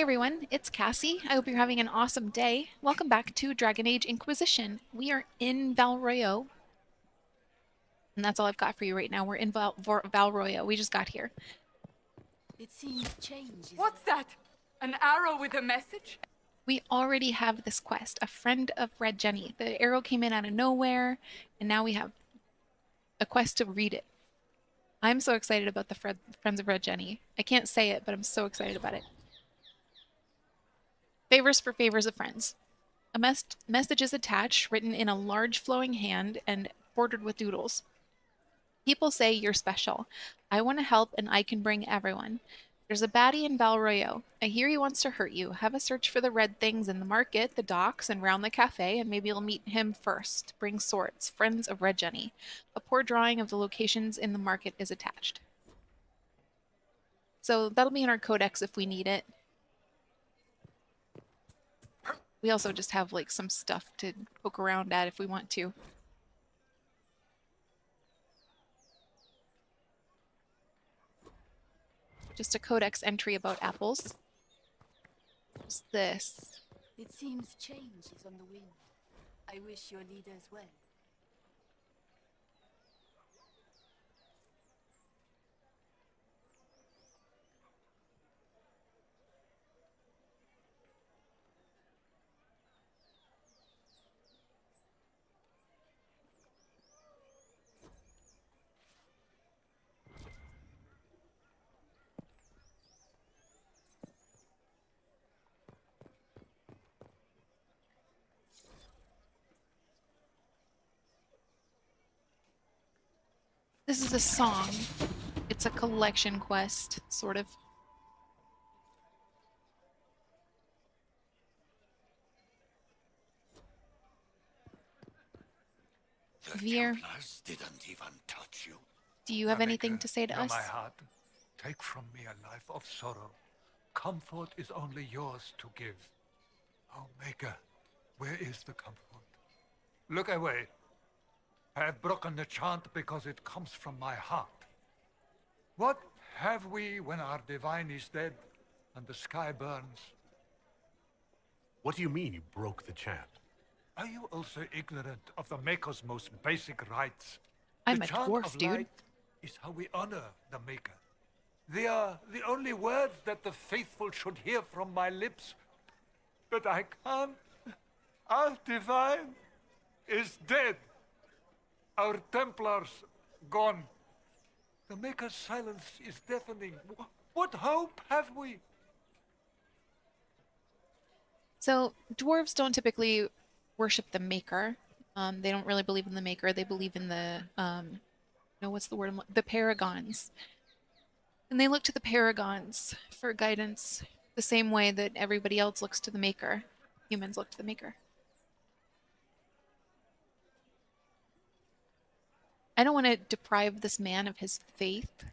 everyone, it's Cassie. I hope you're having an awesome day. Welcome back to Dragon Age Inquisition. We are in Valroyo, and that's all I've got for you right now. We're in Valroyo. We just got here. It seems change is... What's that? An arrow with a message? We already have this quest, a friend of Red Jenny. The arrow came in out of nowhere, and now we have a quest to read it. I'm so excited about the Friends of Red Jenny. I can't say it, but I'm so excited about it. Favors for favors of friends. A message is attached, written in a large flowing hand and bordered with doodles. People say you're special. I want to help and I can bring everyone. There's a baddie in Valroyo. I hear he wants to hurt you. Have a search for the red things in the market, the docks, and round the cafe, and maybe you'll meet him first. Bring swords. Friends of Red Jenny. A poor drawing of the locations in the market is attached. So that'll be in our codex if we need it. We also just have like some stuff to poke around at if we want to. Just a codex entry about apples. What's this? It seems change is on the wind. I wish your leaders well. This is a song. It's a collection quest, sort of. The Veer, Templars didn't even touch you. do you have anything to say to us? My heart, take from me a life of sorrow. Comfort is only yours to give. Oh, Maker, where is the comfort? Look away. I have broken the chant because it comes from my heart. What have we when our divine is dead and the sky burns? What do you mean you broke the chant? Are you also ignorant of the Maker's most basic rites? I'm the a chant dwarf, of dude. light is how we honor the Maker. They are the only words that the faithful should hear from my lips. But I can't. Our divine is dead. Our Templars gone. The Maker's silence is deafening. What hope have we? So, dwarves don't typically worship the Maker. They don't really believe in the Maker. They believe in the, no, what's the word? The Paragons. And they look to the Paragons for guidance the same way that everybody else looks to the Maker. Humans look to the Maker. I don't want to deprive this man of his faith.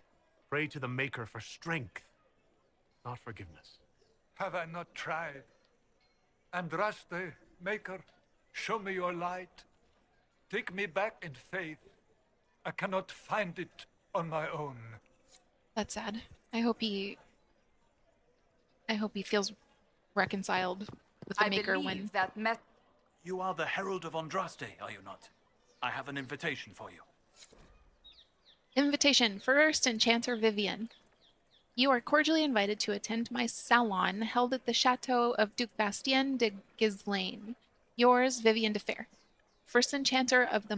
Pray to the Maker for strength, not forgiveness. Have I not tried? Andraste, Maker, show me your light. Take me back in faith. I cannot find it on my own. That's sad. I hope he feels reconciled with the Maker when... You are the Herald of Andraste, are you not? I have an invitation for you. Invitation. First Enchanter Vivienne. You are cordially invited to attend my salon held at the Chateau of Duc Bastien de Ghislaine. Yours, Vivienne de Fer. First Enchanter of the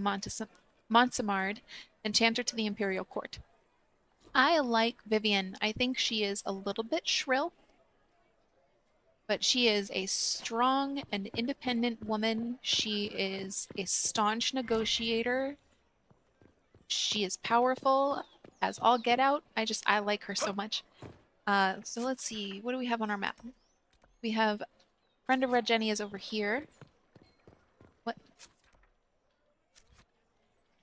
Montsemard, Enchanter to the Imperial Court. I like Vivienne. I think she is a little bit shrill, but she is a strong and independent woman. She is a staunch negotiator. She is powerful as all get out. I like her so much. So let's see. What do we have on our map? We have Friend of Red Jenny is over here. What?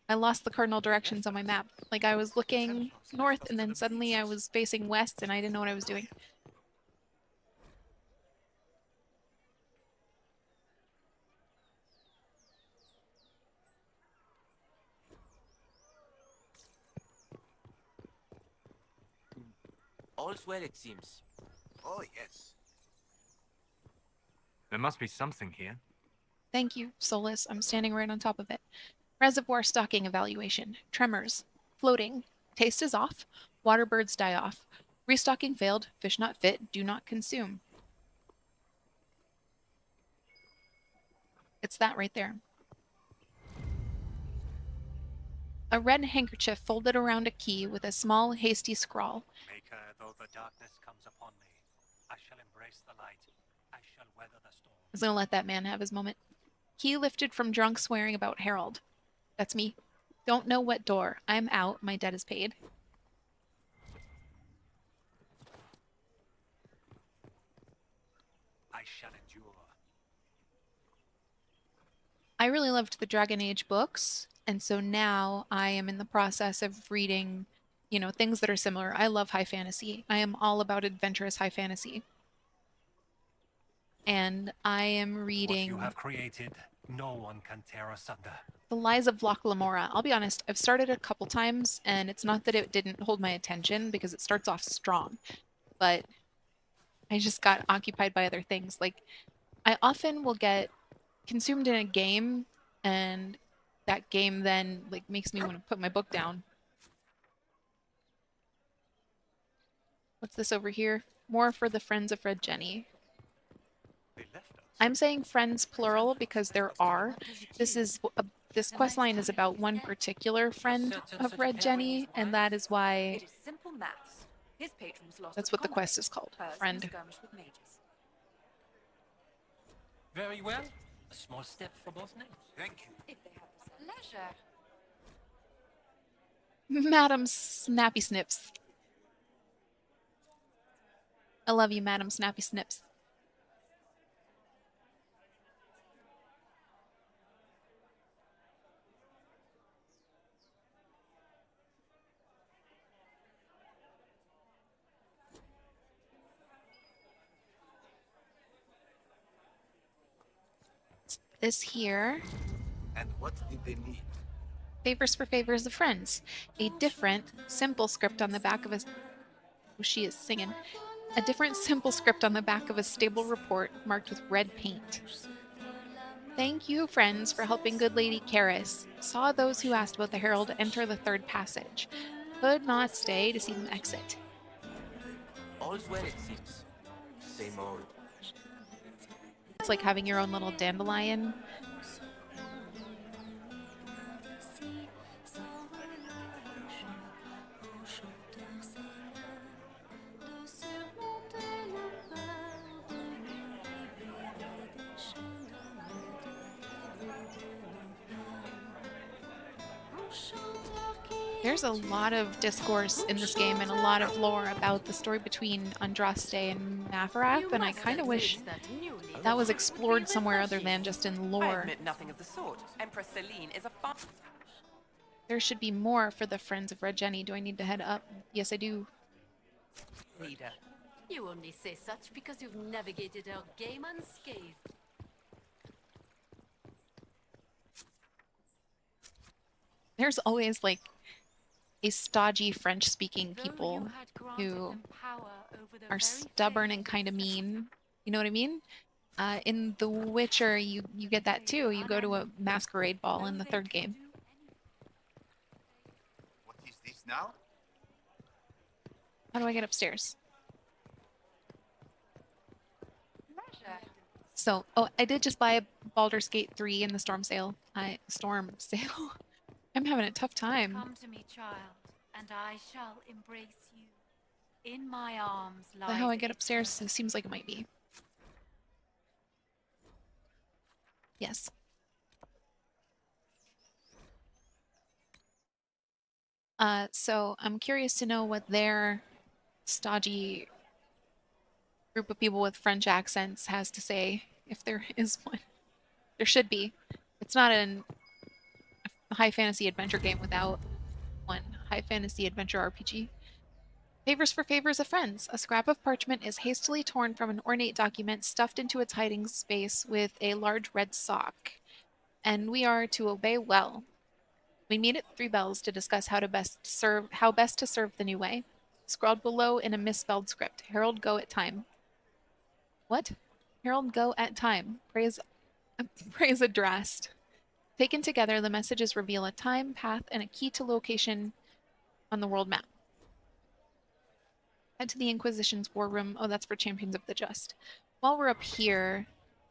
I lost the cardinal directions on my map. Like I was looking north and then suddenly I was facing west and I didn't know what I was doing. All's well, it seems. Oh, yes. There must be something here. Thank you, Solus. I'm standing right on top of it. Reservoir stocking evaluation. Tremors. Floating. Taste is off. Water birds die off. Restocking failed. Fish not fit. Do not consume. It's that right there. A red handkerchief folded around a key with a small, hasty scrawl. Maker, though the darkness comes upon me, I shall embrace the light. I shall weather the storm. I was gonna let that man have his moment. Key lifted from drunk swearing about Harold. That's me. Don't know what door. I'm out. My debt is paid. I shall endure. I really loved the Dragon Age books, and so now I am in the process of reading, things that are similar. I love high fantasy. I am all about adventurous high fantasy. And I am What reading you have created, no one can tear asunder. The Lies of Loch Lamora. I'll be honest, I've started a couple times, and it's not that it didn't hold my attention, because it starts off strong, but I just got occupied by other things. Like, I often will get consumed in a game, and that game then makes me want to put my book down. What's this over here? More for the Friends of Red Jenny. They left us. I'm saying friends plural because there are. This quest line is about one particular friend of Red Jenny, and that is why It is simple maths. His patron was lost. that's at what the combat. quest is called. Hers Friend. skirmish with mages. Very well. A small step for both names. Thank you. If they have the leisure. Madam Snappy Snips. I love you, Madam Snappy Snips. This here. And what did they need? Favors for favors of friends. A different, simple script on the back of a... Oh, she is singing. A different, simple script on the back of a stable report marked with red paint. Thank you, friends, for helping good Lady Karis. Saw those who asked about the Herald enter the third passage. Could not stay to see them exit. All's well, it seems. Same old. It's like having your own little dandelion. There's a lot of discourse in this game and a lot of lore about the story between Andraste and Mavarath, and I kind of wish that was explored somewhere other than just in I lore. admit nothing of the sort. Empress Celine is a far... There should be more for the Friends of Red Jenny. Do I need to head up? Yes, I do. leader. You only say such because you've navigated our game unscathed. There's always a stodgy French-speaking people who are stubborn and kind of mean. You know what I mean? In The Witcher, you get that too. You go to a masquerade ball in the third game. What is this now? How do I get upstairs? So, I did just buy a Baldur's Gate 3 in the storm sale. Storm sale. I'm having a tough time. Come to me, child, and I shall embrace you. In my arms Is that how I get upstairs? It seems like it might be. Yes. So I'm curious to know what their stodgy group of people with French accents has to say, if there is one. There should be. It's not a high fantasy adventure game without one. High fantasy adventure RPG. Favors for favors of friends. A scrap of parchment is hastily torn from an ornate document stuffed into its hiding space with a large red sock. And we are to obey well. We meet at Three Bells to discuss how best to serve the new way. Scrawled below in a misspelled script. Herald go at time. What? Herald go at time. Praise addressed. Taken together, the messages reveal a time, path, and a key to location on the world map. Head to the Inquisition's war room. Oh, that's for Champions of the Just. While we're up here,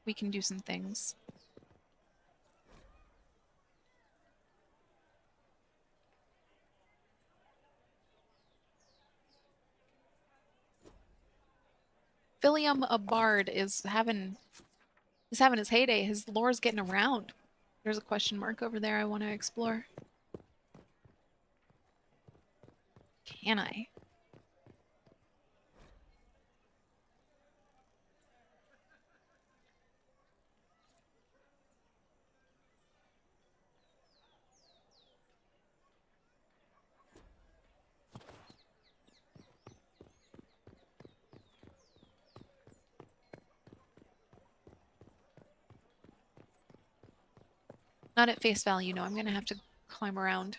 we can do some things. Philium a Bard is having his heyday. His lore's getting around. There's a question mark over there I want to explore. Can I? Not at face value, no. I'm going to have to climb around.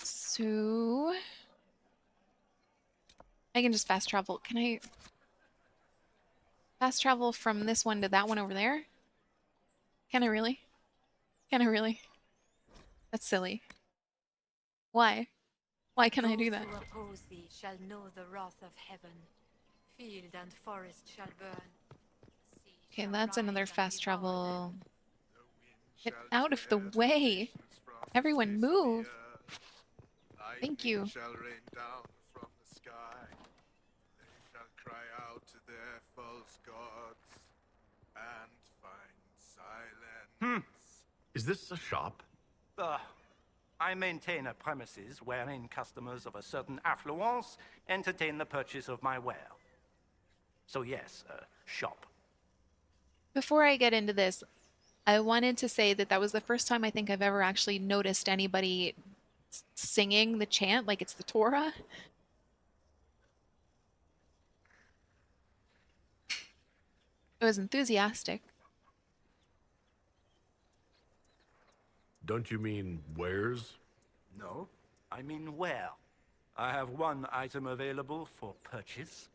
So I can just fast travel. Can I fast travel from this one to that one over there? Can I really? Can I really? That's silly. Why? Why can I do that? Those who oppose thee shall know the wrath of heaven. Field and forest shall burn. Sea Okay, shall that's rise another and fast devour travel. them. Get out of the way! Everyone move! Thank you. Shall rain down from the sky. They shall cry out to their false gods and find silence. Is this a shop? I maintain a premises wherein customers of a certain affluence entertain the purchase of my ware. So yes, a shop. Before I get into this, I wanted to say that that was the first time I think I've ever actually noticed anybody singing the chant like it's the Torah. It was enthusiastic. Don't you mean wares? No, I mean where. I have one item available for purchase.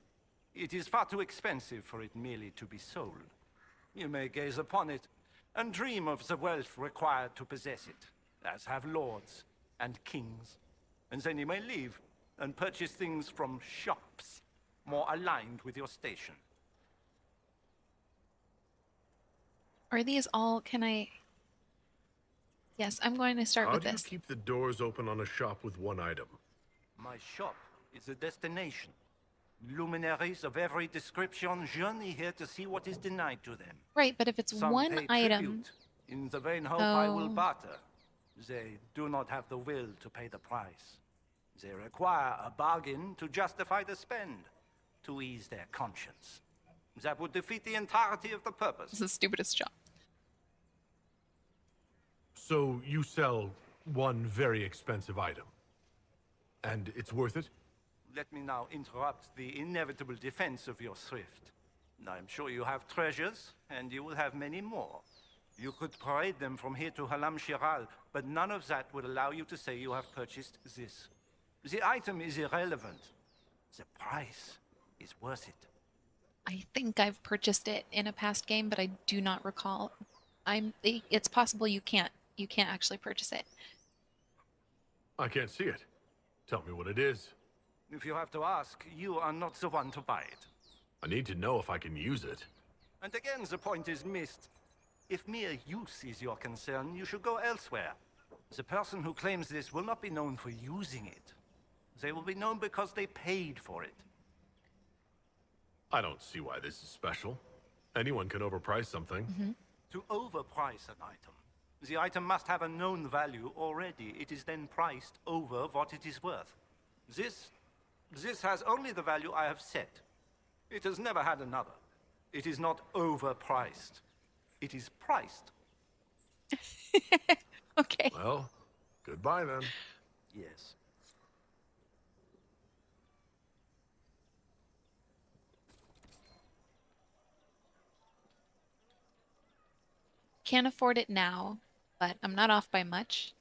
It is far too expensive for it merely to be sold. You may gaze upon it and dream of the wealth required to possess it, as have lords and kings. And then you may leave and purchase things from shops more aligned with your station. Are these all, can I? Yes, I'm going to start How with do you this. keep the doors open on a shop with one item? My shop is a destination. Luminaries of every description journey here to see what is denied to them. Right, but if it's Some one pay item. tribute. In the vain hope I will Oh. barter. They do not have the will to pay the price. They require a bargain to justify the spend, to ease their conscience. That would defeat the entirety of the purpose. This is the stupidest shop. So you sell one very expensive item. And it's worth it? Let me now interrupt the inevitable defense of your thrift. I'm sure you have treasures, and you will have many more. You could parade them from here to Halam Shiral, but none of that would allow you to say you have purchased this. The item is irrelevant. The price is worth it. I think I've purchased it in a past game, but I do not recall. It's possible you can't actually purchase it. I can't see it. Tell me what it is. If you have to ask, you are not the one to buy it. I need to know if I can use it. And again, the point is missed. If mere use is your concern, you should go elsewhere. The person who claims this will not be known for using it. They will be known because they paid for it. I don't see why this is special. Anyone can overprice something. Mm-hmm. To overprice an item, the item must have a known value already. It is then priced over what it is worth. This has only the value I have set. It has never had another. It is not overpriced. It is priced. Okay. Well, goodbye then. Yes. Can't afford it now, but I'm not off by much.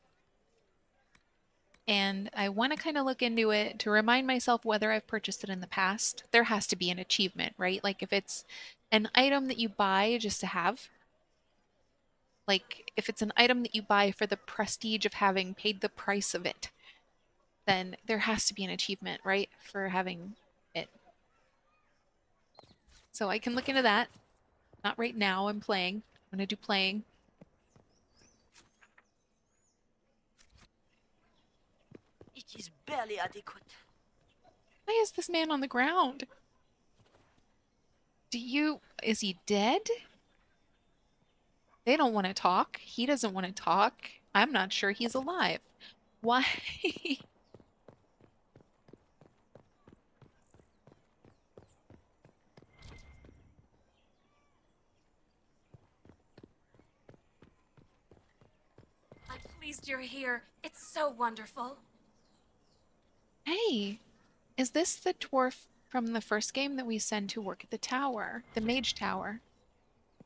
And I want to kind of look into it to remind myself whether I've purchased it in the past. There has to be an achievement, right? Like if it's an item that you buy just to have, like if it's an item that you buy for the prestige of having paid the price of it, then there has to be an achievement, right? For having it. So I can look into that. Not right now, I'm playing. I'm gonna do playing. It is barely adequate. Why is this man on the ground? Is he dead? They don't want to talk. He doesn't want to talk. I'm not sure he's alive. Why? I'm pleased you're here. It's so wonderful. Hey, is this the dwarf from the first game that we send to work at the tower, the mage tower?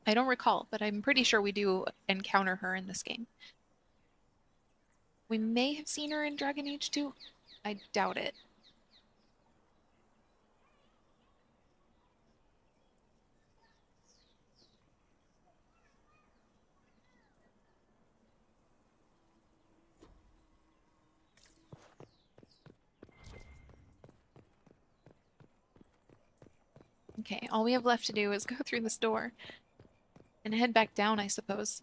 I don't recall, but I'm pretty sure we do encounter her in this game. We may have seen her in Dragon Age 2. I doubt it. Okay, all we have left to do is go through this door and head back down, I suppose.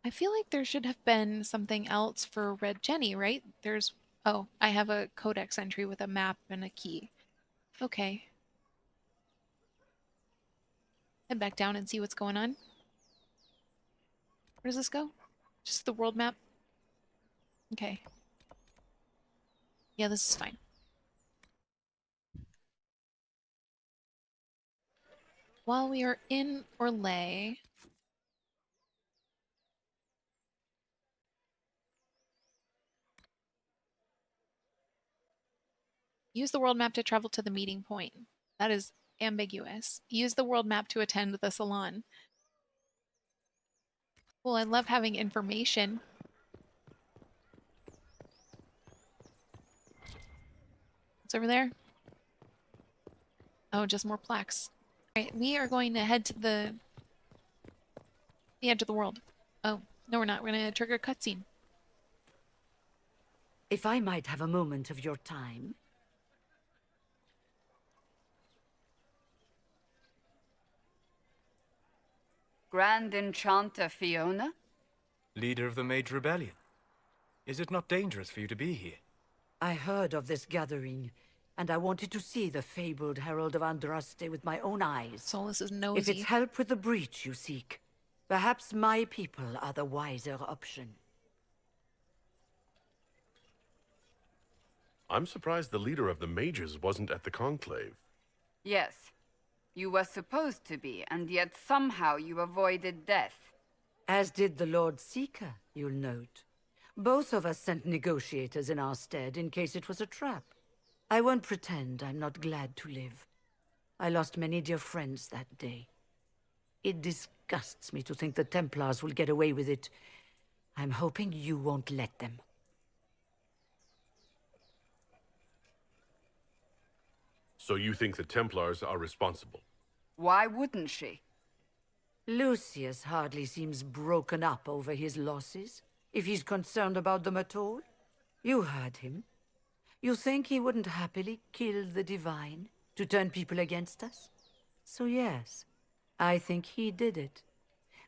I feel like there should have been something else for Red Jenny, right? Oh, I have a codex entry with a map and a key. Okay. Head back down and see what's going on. Where does this go? Just the world map? Okay. Yeah, this is fine. While we are in Orlais, use the world map to travel to the meeting point. That is ambiguous. Use the world map to attend the salon. Well, I love having information. What's over there? Oh, just more plaques. Alright, we are going to head to the edge of the world. Oh, no we're not. We're going to trigger a cutscene. If I might have a moment of your time. Grand Enchanter Fiona? Leader of the Mage Rebellion. Is it not dangerous for you to be here? I heard of this gathering, and I wanted to see the fabled Herald of Andraste with my own eyes. Solus is nosy. If it's help with the breach you seek, perhaps my people are the wiser option. I'm surprised the leader of the mages wasn't at the conclave. Yes. You were supposed to be, and yet somehow you avoided death. As did the Lord Seeker, you'll note. Both of us sent negotiators in our stead in case it was a trap. I won't pretend I'm not glad to live. I lost many dear friends that day. It disgusts me to think the Templars will get away with it. I'm hoping you won't let them. So you think the Templars are responsible? Why wouldn't she? Lucius hardly seems broken up over his losses, if he's concerned about them at all. You heard him. You think he wouldn't happily kill the Divine to turn people against us? So yes, I think he did it.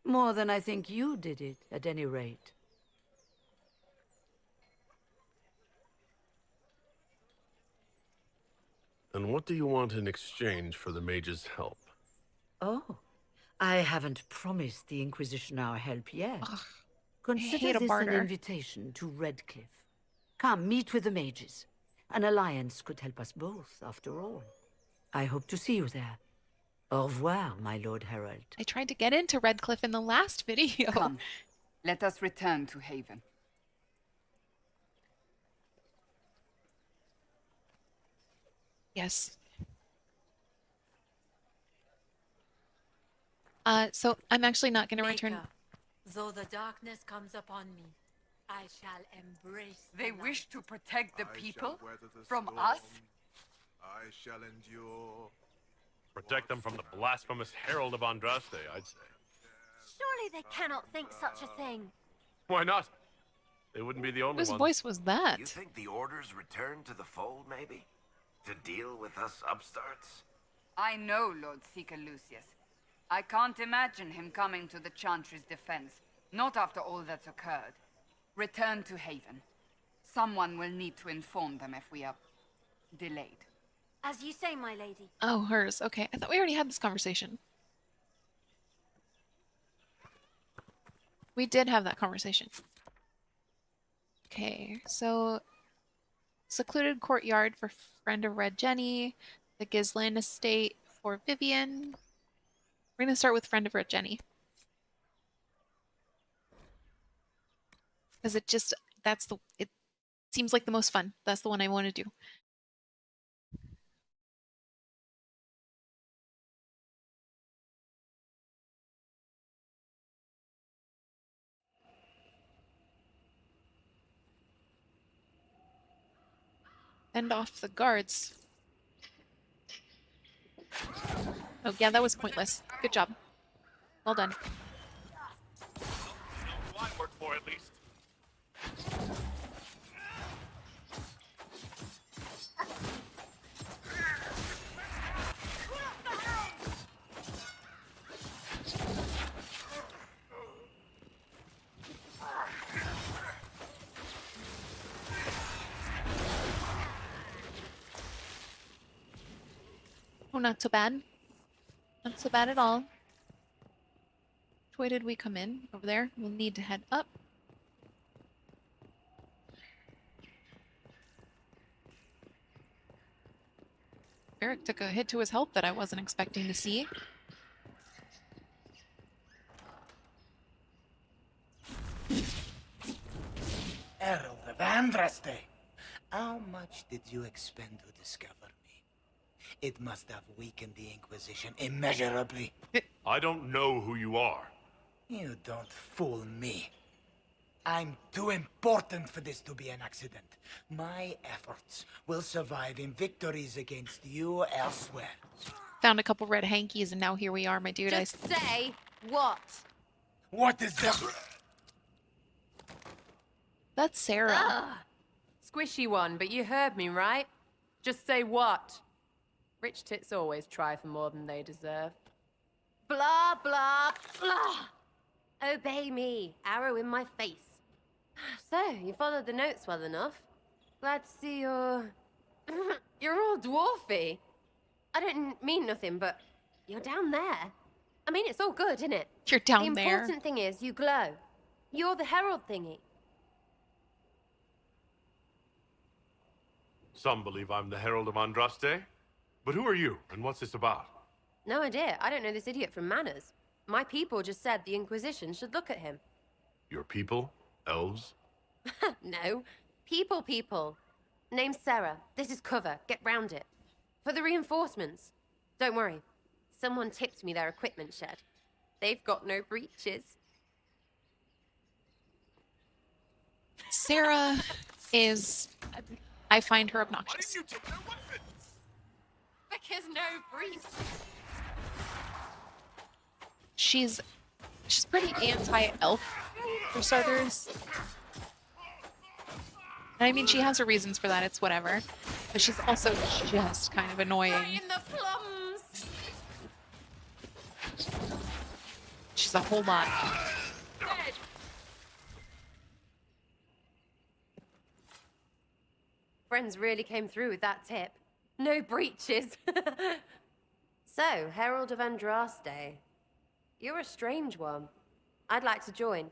More than I think you did it, at any rate. And what do you want in exchange for the mage's help? Oh, I haven't promised the Inquisition our help yet. Ugh, Consider this an invitation to Redcliffe. Come, meet with the mages. An alliance could help us both, after all. I hope to see you there. Au revoir, my Lord Herald. I tried to get into Redcliffe in the last video. Come, let us return to Haven. Yes. So I'm actually not going to return. Maker, though the darkness comes upon me, I shall embrace the They light. wish to protect the I people shall weather the from storm. us? I shall endure. Protect them from the blasphemous Herald of Andraste, I'd say. Surely they cannot think such a thing. Why not? They wouldn't be the only Whose ones. voice was that? You think the Order's returned to the fold, maybe? To deal with us upstarts? I know Lord Seeker Lucius. I can't imagine him coming to the Chantry's defense, not after all that's occurred. Return to Haven. Someone will need to inform them if we are delayed. As you say, my lady. Oh, hers. Okay. I thought we already had this conversation. We did have that conversation. Okay, so secluded courtyard for friend of Red Jenny, the Ghislaine estate for Vivienne. We're gonna start with friend of Red Jenny. Because it seems like the most fun. That's the one I want to do. Fend off the guards. Oh, yeah, that was pointless. Good job. Well done. I work for at least. Oh, not so bad. Not so bad at all. Which way did we come in? Over there. We'll need to head up. Eric took a hit to his health that I wasn't expecting to see. Herald of Andraste, how much did you expend to discover me? It must have weakened the Inquisition immeasurably. I don't know who you are. You don't fool me. I'm too important for this to be an accident. My efforts will survive in victories against you elsewhere. Found a couple red hankies and now here we are, my dude. Just say what? What is that? That's Sara. Ugh. Squishy one, but you heard me, right? Just say what? Rich tits always try for more than they deserve. Blah, blah, blah. Obey me. Arrow in my face. So, you followed the notes well enough. Glad to see you're... you're all dwarfy. I don't mean nothing, but you're down there. I mean, it's all good, isn't it? You're down The there. important thing is you glow. You're the herald thingy. Some believe I'm the Herald of Andraste. But who are you, and what's this about? No idea. I don't know this idiot from Manners. My people just said the Inquisition should look at him. Your people? Elves? No. People. Name's Sara. This is cover. Get round it. For the reinforcements. Don't worry. Someone tipped me their equipment shed. They've got no breaches. Sara is... I find her obnoxious. Why did you take their weapons? Because no breach. She's pretty anti-elf, for starters. And I mean, she has her reasons for that, it's whatever. But she's also just kind of annoying. Right in the plums. She's a whole lot. Dead. Friends really came through with that tip. No breaches. So, Herald of Andraste. You're a strange one. I'd like to join.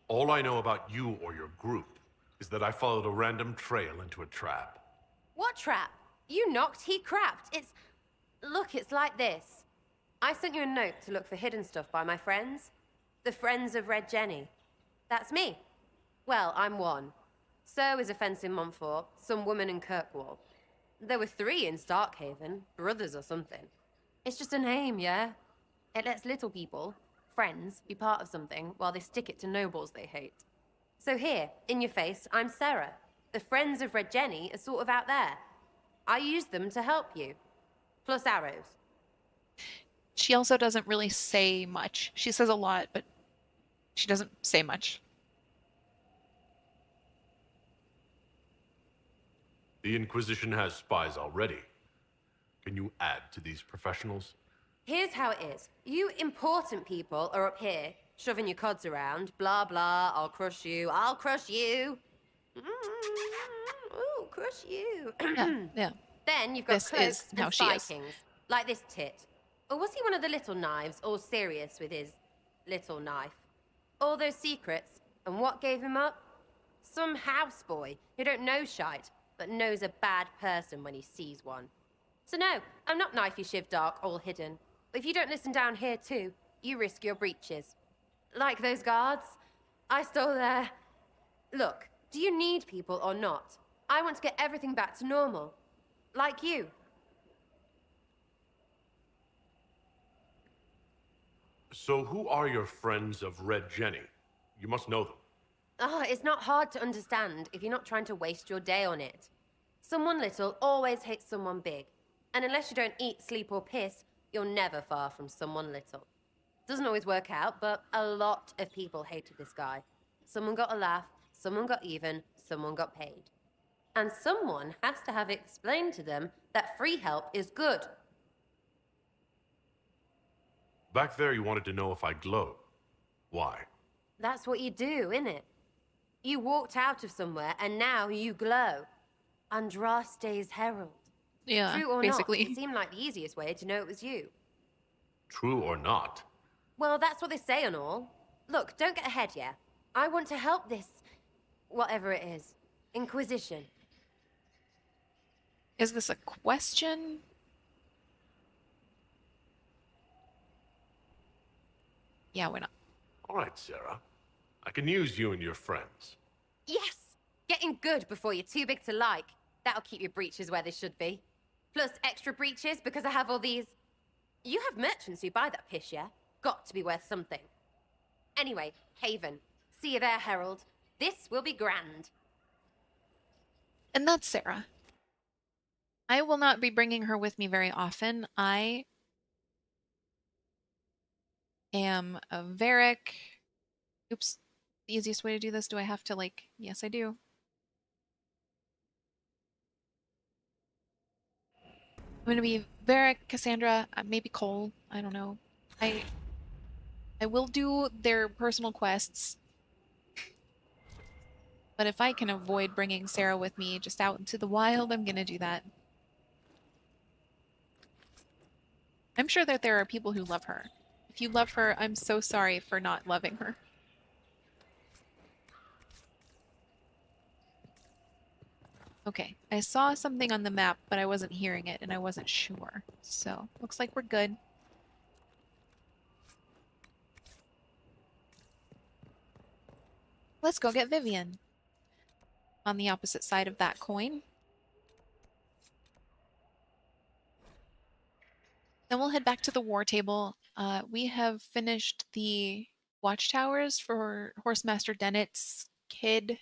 All I know about you or your group is that I followed a random trail into a trap. What trap? You knocked, he crapped. Look, it's like this. I sent you a note to look for hidden stuff by my friends. The Friends of Red Jenny. That's me. Well, I'm one. So is a fence in Montfort, some woman in Kirkwall. There were 3 in Starkhaven, brothers or something. It's just a name, yeah? It lets little people, friends, be part of something while they stick it to nobles they hate. So here, in your face, I'm Sara. The Friends of Red Jenny are sort of out there. I use them to help you. Plus arrows. She also doesn't really say much. She says a lot, but she doesn't say much. The Inquisition has spies already. Can you add to these professionals? Here's how it is. You important people are up here, shoving your cods around. Blah, blah, I'll crush you. I'll crush you. Ooh, crush you. Yeah. Then you've got This cloaks is how and she spy is. kings. Like this tit. Or was he one of the little knives, all serious with his little knife? All those secrets, and what gave him up? Some houseboy who don't know shite, but knows a bad person when he sees one. So no, I'm not knifey shiv dark, all hidden. But if you don't listen down here too, you risk your breeches. Like those guards, I stole their... Look, do you need people or not? I want to get everything back to normal. Like you. So who are your friends of Red Jenny? You must know them. It's not hard to understand if you're not trying to waste your day on it. Someone little always hates someone big. And unless you don't eat, sleep, or piss, you're never far from someone little. Doesn't always work out, but a lot of people hated this guy. Someone got a laugh, someone got even, someone got paid. And someone has to have explained to them that free help is good. Back there you wanted to know if I glowed. Why? That's what you do, innit? You walked out of somewhere and now you glow. Andraste's herald. Yeah, True or basically. not, it seemed like the easiest way to know it was you. True or not? Well, that's what they say and all. Look, don't get ahead, yeah? I want to help this... whatever it is. Inquisition. Is this a question? Yeah, why not? All right, Sara. I can use you and your friends. Yes! Getting good before you're too big to like. That'll keep your breeches where they should be. Plus extra breeches because I have all these... You have merchants who buy that piss, yeah? Got to be worth something. Anyway, Haven. See you there, Herald. This will be grand. And that's Sara. I will not be bringing her with me very often. I am a Varric. Oops. The easiest way to do this, do I have to, like... Yes, I do. I'm going to be Varric, Cassandra, maybe Cole. I don't know. I will do their personal quests. But if I can avoid bringing Sara with me just out into the wild, I'm going to do that. I'm sure that there are people who love her. If you love her, I'm so sorry for not loving her. Okay, I saw something on the map, but I wasn't hearing it, and I wasn't sure. So, looks like we're good. Let's go get Vivienne. On the opposite side of that coin. Then we'll head back to the war table. We have finished the watchtowers for Horsemaster Dennet's kid.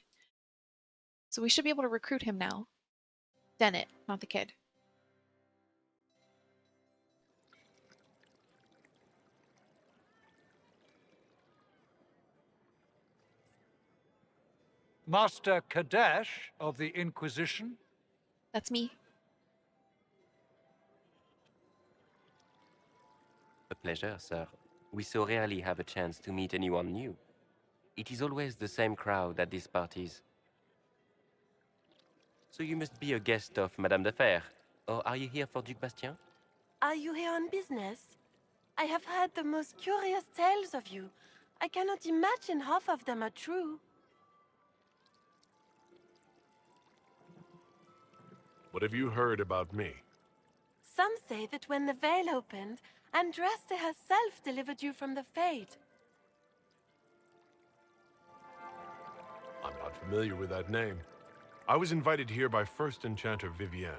So we should be able to recruit him now. Dennet, not the kid. Master Kadesh of the Inquisition? That's me. A pleasure, sir. We so rarely have a chance to meet anyone new. It is always the same crowd at these parties. So you must be a guest of Madame de Fer, or are you here for Duc Bastien? Are you here on business? I have heard the most curious tales of you. I cannot imagine half of them are true. What have you heard about me? Some say that when the veil opened, Andraste herself delivered you from the Fade. I'm not familiar with that name. I was invited here by First Enchanter Vivienne.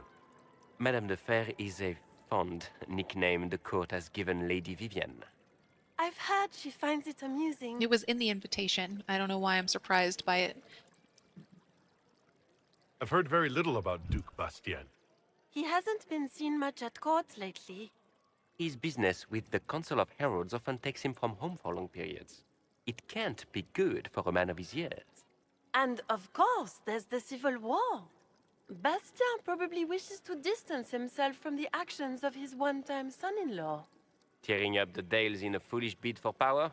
Madame de Fer is a fond nickname the court has given Lady Vivienne. I've heard she finds it amusing. It was in the invitation. I don't know why I'm surprised by it. I've heard very little about Duke Bastien. He hasn't been seen much at court lately. His business with the Council of Heralds often takes him from home for long periods. It can't be good for a man of his years. And of course, there's the civil war. Bastien probably wishes to distance himself from the actions of his one-time son-in-law. Tearing up the Dales in a foolish bid for power?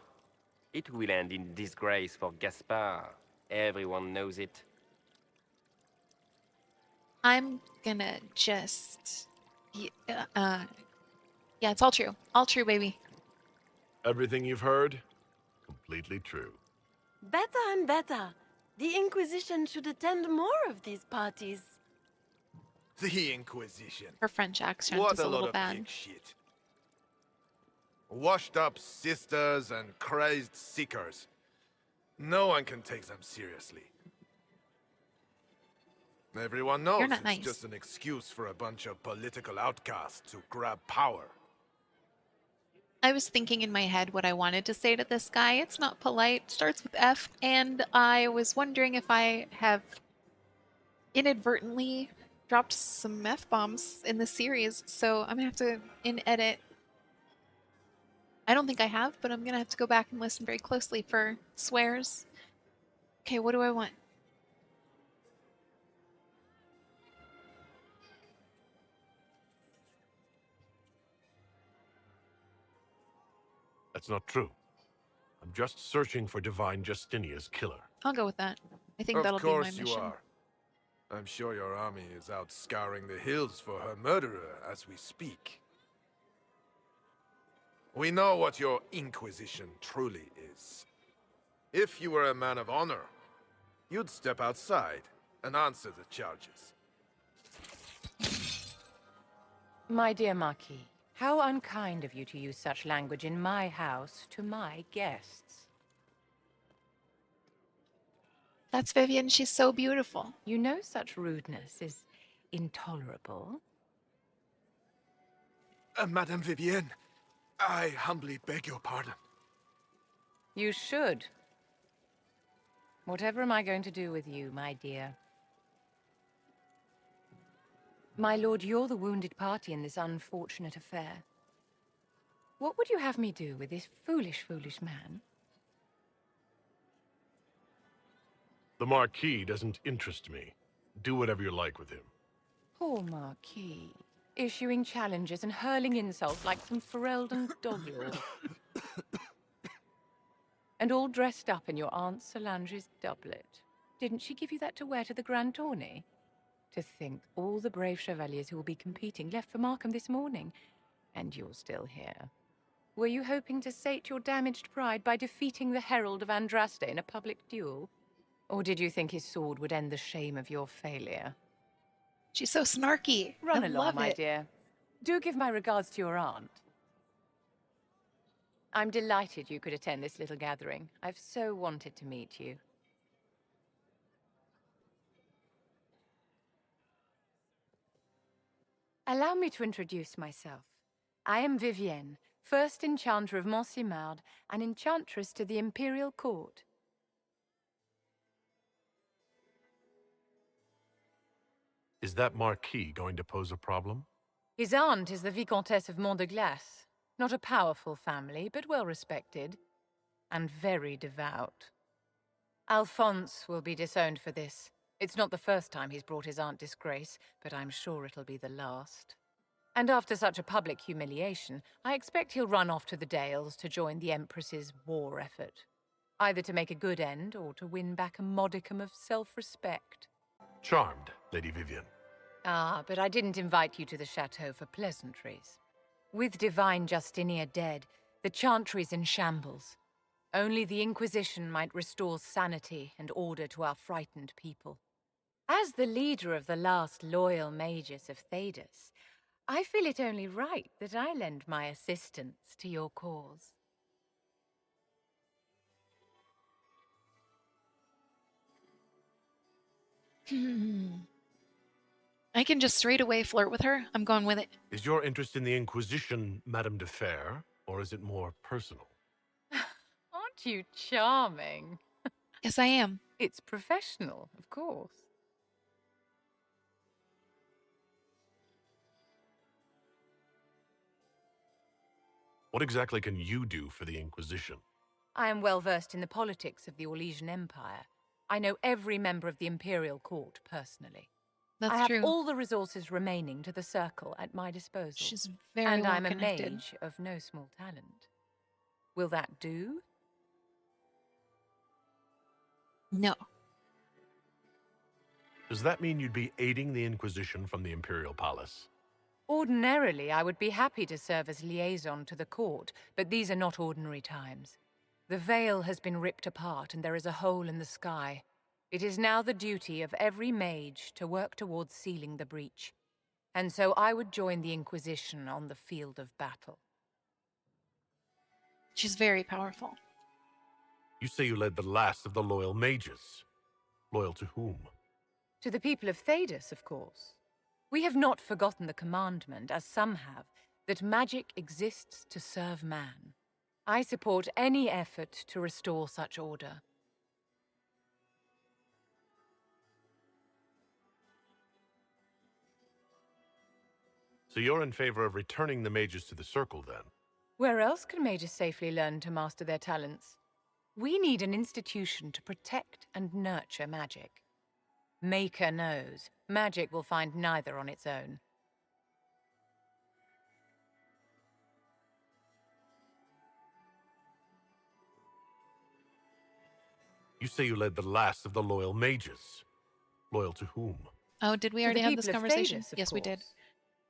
It will end in disgrace for Gaspard. Everyone knows it. I'm gonna just... Yeah, it's all true. All true, baby. Everything you've heard? Completely true. Better and better. The Inquisition should attend more of these parties. The Inquisition. Her French accent What is a lot little of bad. pig shit. Washed up sisters and crazed seekers. No one can take them seriously. Everyone knows You're not it's nice. just an excuse for a bunch of political outcasts to grab power. I was thinking in my head what I wanted to say to this guy. It's not polite, starts with F, and I was wondering if I have inadvertently dropped some F-bombs in the series, so I'm gonna have to, in edit, I don't think I have, but I'm gonna have to go back and listen very closely for swears. Okay, what do I want? That's not true. I'm just searching for Divine Justinia's killer. I'll go with that. I think Of that'll be my course you mission. are. I'm sure your army is out scouring the hills for her murderer as we speak. We know what your Inquisition truly is. If you were a man of honor, you'd step outside and answer the charges. My dear Marquis, how unkind of you to use such language in my house to my guests. That's Vivienne. She's so beautiful. You know such rudeness is intolerable. Madame Vivienne, I humbly beg your pardon. You should. Whatever am I going to do with you, my dear? My lord, you're the wounded party in this unfortunate affair. What would you have me do with this foolish, foolish man? The Marquis doesn't interest me. Do whatever you like with him. Poor Marquis. Issuing challenges and hurling insults like some Ferelden dog-lord. And all dressed up in your Aunt Solange's doublet. Didn't she give you that to wear to the Grand Tourney? To think all the brave chevaliers who will be competing left for Markham this morning, and you're still here. Were you hoping to sate your damaged pride by defeating the Herald of Andraste in a public duel? Or did you think his sword would end the shame of your failure? She's so snarky. Run I along, love my it. dear. Do give my regards to your aunt. I'm delighted you could attend this little gathering. I've so wanted to meet you. Allow me to introduce myself. I am Vivienne, first enchanter of Montsimard and enchantress to the Imperial Court. Is that Marquis going to pose a problem? His aunt is the Vicomtesse of Mont de Glace. Not a powerful family, but well respected. And very devout. Alphonse will be disowned for this. It's not the first time he's brought his aunt disgrace, but I'm sure it'll be the last. And after such a public humiliation, I expect he'll run off to the Dales to join the Empress's war effort. Either to make a good end, or to win back a modicum of self-respect. Charmed, Lady Vivienne. Ah, but I didn't invite you to the chateau for pleasantries. With Divine Justinia dead, the Chantry's in shambles. Only the Inquisition might restore sanity and order to our frightened people. As the leader of the last loyal mages of Thedas, I feel it only right that I lend my assistance to your cause. I can just straight away flirt with her. I'm going with it. Is your interest in the Inquisition, Madame de Fer, or is it more personal? Aren't you charming? Yes, I am. It's professional, of course. What exactly can you do for the Inquisition? I am well versed in the politics of the Orlesian Empire. I know every member of the Imperial Court personally. That's I have true. all the resources remaining to the Circle at my disposal. She's very and well I'm a connected. mage of no small talent. Will that do? No. Does that mean you'd be aiding the Inquisition from the Imperial Palace? Ordinarily, I would be happy to serve as liaison to the court, but these are not ordinary times. The veil has been ripped apart and there is a hole in the sky. It is now the duty of every mage to work towards sealing the breach. And so I would join the Inquisition on the field of battle. She's very powerful. You say you led the last of the loyal mages. Loyal to whom? To the people of Thedas, of course. We have not forgotten the commandment, as some have, that magic exists to serve man. I support any effort to restore such order. So you're in favor of returning the mages to the Circle, then? Where else can mages safely learn to master their talents? We need an institution to protect and nurture magic. Maker knows, magic will find neither on its own. You say you led the last of the loyal mages. Loyal to whom? Oh, did we already have this conversation? Yes, we did.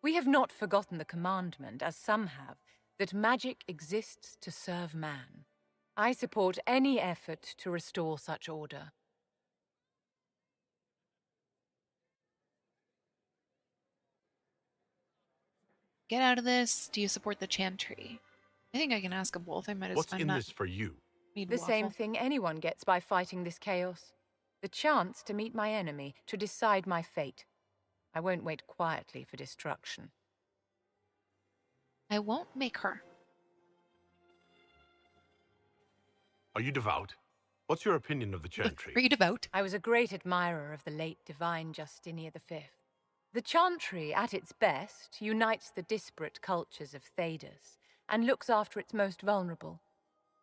We have not forgotten the commandment, as some have, that magic exists to serve man. I support any effort to restore such order. Get out of this. Do you support the Chantry? I think I can ask them both. I might as What's I'm in not this for you? need The waffle. same thing anyone gets by fighting this chaos. The chance to meet my enemy, to decide my fate. I won't wait quietly for destruction. I won't make her. Are you devout? What's your opinion of the Chantry? Are you devout? I was a great admirer of the late divine Justinian V. The Chantry, at its best, unites the disparate cultures of Thedas and looks after its most vulnerable.